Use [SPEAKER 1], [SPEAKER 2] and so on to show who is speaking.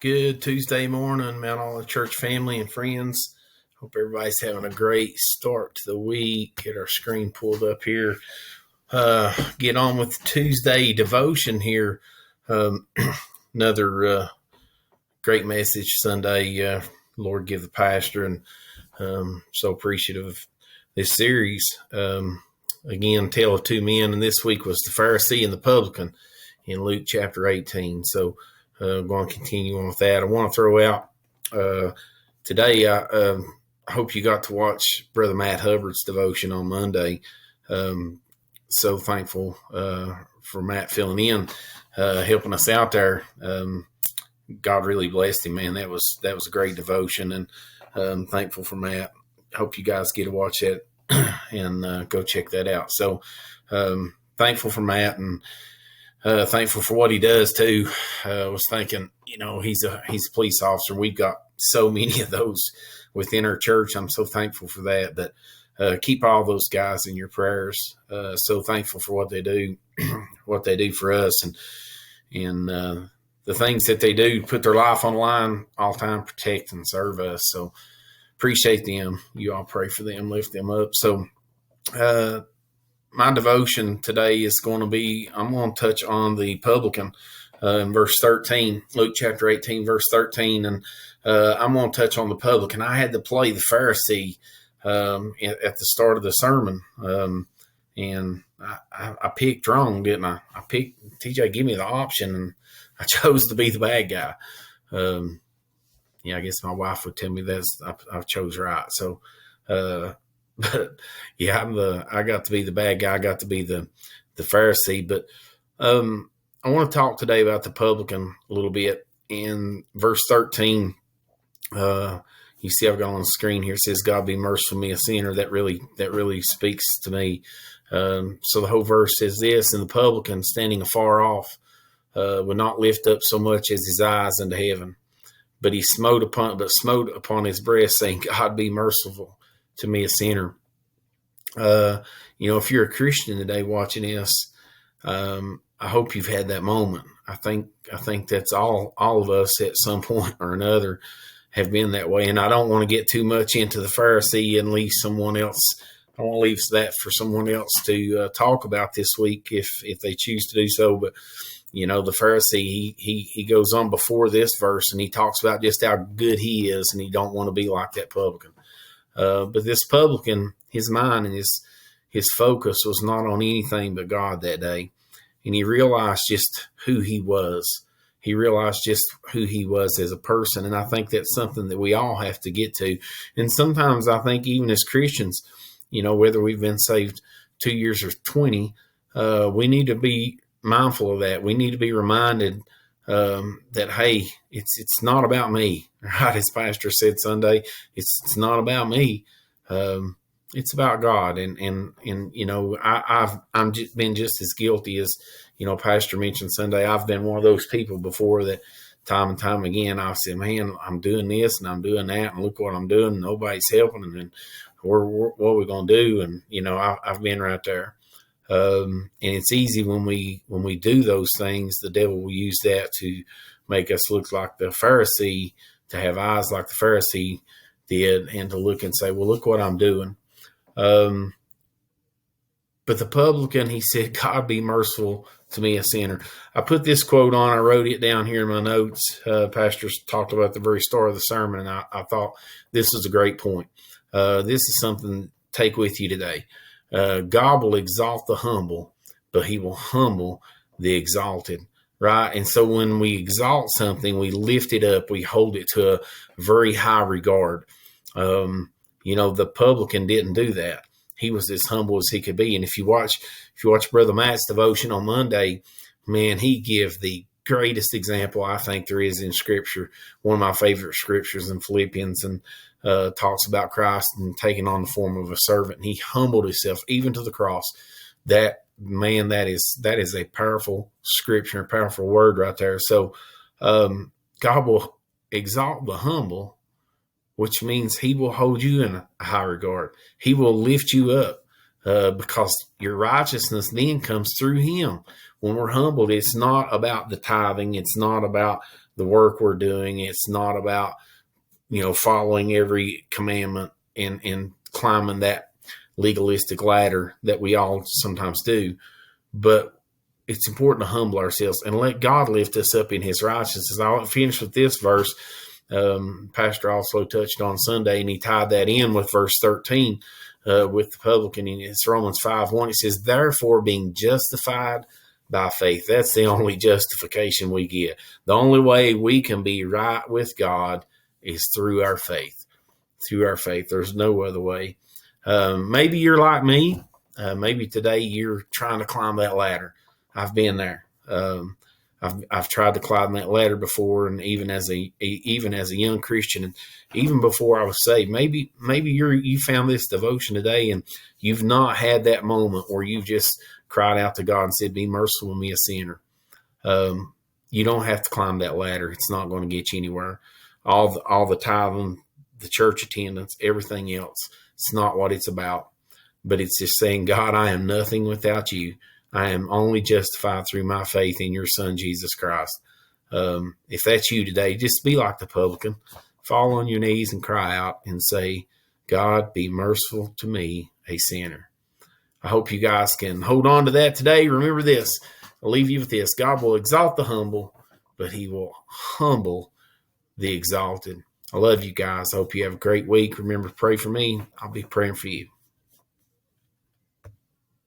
[SPEAKER 1] Good Tuesday morning, Mount Olive Church family and friends. Hope everybody's having a great start to the week. Get our screen pulled up here. Get on with Tuesday devotion here. Another great message Sunday. Lord give the pastor, and so appreciative of this series. Again, Tale of Two Men, and this week was the Pharisee and the publican in Luke chapter 18. So I'm going to continue on with that. I want to throw out today, I hope you got to watch Brother Matt Hubbard's devotion on Monday. So thankful for Matt filling in, helping us out there. God really blessed him, man. That was a great devotion, and thankful for Matt. Hope you guys get to watch that and go check that out. So thankful for Matt, and thankful for what he does too. I was thinking, he's a police officer. We've got so many of those within our church. I'm so thankful for that. But keep all those guys in your prayers. So thankful for what they do, what they do for us, and the things that they do, put their life on the line all the time, protect and serve us. So appreciate them. You all pray for them, lift them up. So my devotion today is going to be, I'm going to touch on the publican in verse 13, Luke chapter 18, verse 13. And I'm going to touch on the publican. I had to play the Pharisee at the start of the sermon. And I picked wrong, didn't I? TJ gave me the option, and I chose to be the bad guy. I guess my wife would tell me I chose right. So, but yeah, I got to be the bad guy. I got to be the Pharisee. But I want to talk today about the publican a little bit. In verse 13, you see I've got on the screen here, it says, "God be merciful to me, a sinner." That really speaks to me. So the whole verse says this: "And the publican, standing afar off, would not lift up so much as his eyes unto heaven, but he smote upon his breast, saying, God be merciful to me, a sinner." If you're a Christian today watching this, I hope you've had that moment. I think that's all of us at some point or another have been that way. And I don't want to get too much into the Pharisee and leave someone else. I want to leave that for someone else to talk about this week if they choose to do so. But the Pharisee, he goes on before this verse, and he talks about just how good he is, and he don't want to be like that publican. But this publican, his mind and his focus was not on anything but God that day. And he realized just who he was. He realized just who he was as a person. And I think that's something that we all have to get to. And sometimes I think even as Christians, whether we've been saved 2 years or 20, we need to be mindful of that. We need to be reminded that, hey, it's not about me, right? As Pastor said Sunday, it's not about me. It's about God. And I've been just as guilty as, Pastor mentioned Sunday. I've been one of those people before that time and time again, I've said, man, I'm doing this and I'm doing that, and look what I'm doing. And nobody's helping. And then what are we going to do? And, I've been right there. And it's easy when we do those things, the devil will use that to make us look like the Pharisee, to have eyes like the Pharisee did, and to look and say, well, look what I'm doing. But the publican, he said, God be merciful to me, a sinner. I put this quote on. I wrote it down here in my notes. Pastors talked about the very start of the sermon, and I thought this is a great point. This is something to take with you today. God will exalt the humble, but he will humble the exalted, right? And so when we exalt something, we lift it up, we hold it to a very high regard. The publican didn't do that. He was as humble as he could be. And if you watch Brother Matt's devotion on Monday, man, he gave the greatest example I think there is in Scripture. One of my favorite scriptures in Philippians, and talks about Christ and taking on the form of a servant. And he humbled himself even to the cross. That is a powerful scripture, a powerful word right there. So God will exalt the humble, which means he will hold you in a high regard. He will lift you up. because your righteousness then comes through him. When we're humbled, it's not about the tithing. It's not about the work we're doing. It's not about, following every commandment and climbing that legalistic ladder that we all sometimes do. But it's important to humble ourselves and let God lift us up in his righteousness. I'll finish with this verse. Pastor also touched on Sunday, and he tied that in with verse 13 with the publican. And it's Romans 5:1. It says, therefore, being justified by faith. That's the only justification we get. The only way we can be right with God is through our faith. Through our faith. There's no other way. Maybe you're like me. Maybe today you're trying to climb that ladder. I've been there. I've tried to climb that ladder before, and even as a young Christian, and even before I was saved. Maybe you found this devotion today, and you've not had that moment where you've just cried out to God and said, "Be merciful to me, a sinner." You don't have to climb that ladder. It's not going to get you anywhere. All the tithing, the church attendance, everything else. It's not what it's about. But it's just saying, God, I am nothing without you. I am only justified through my faith in your Son, Jesus Christ. If that's you today, just be like the publican. Fall on your knees and cry out and say, God, be merciful to me, a sinner. I hope you guys can hold on to that today. Remember this. I'll leave you with this. God will exalt the humble, but he will humble the exalted. I love you guys. I hope you have a great week. Remember to pray for me. I'll be praying for you.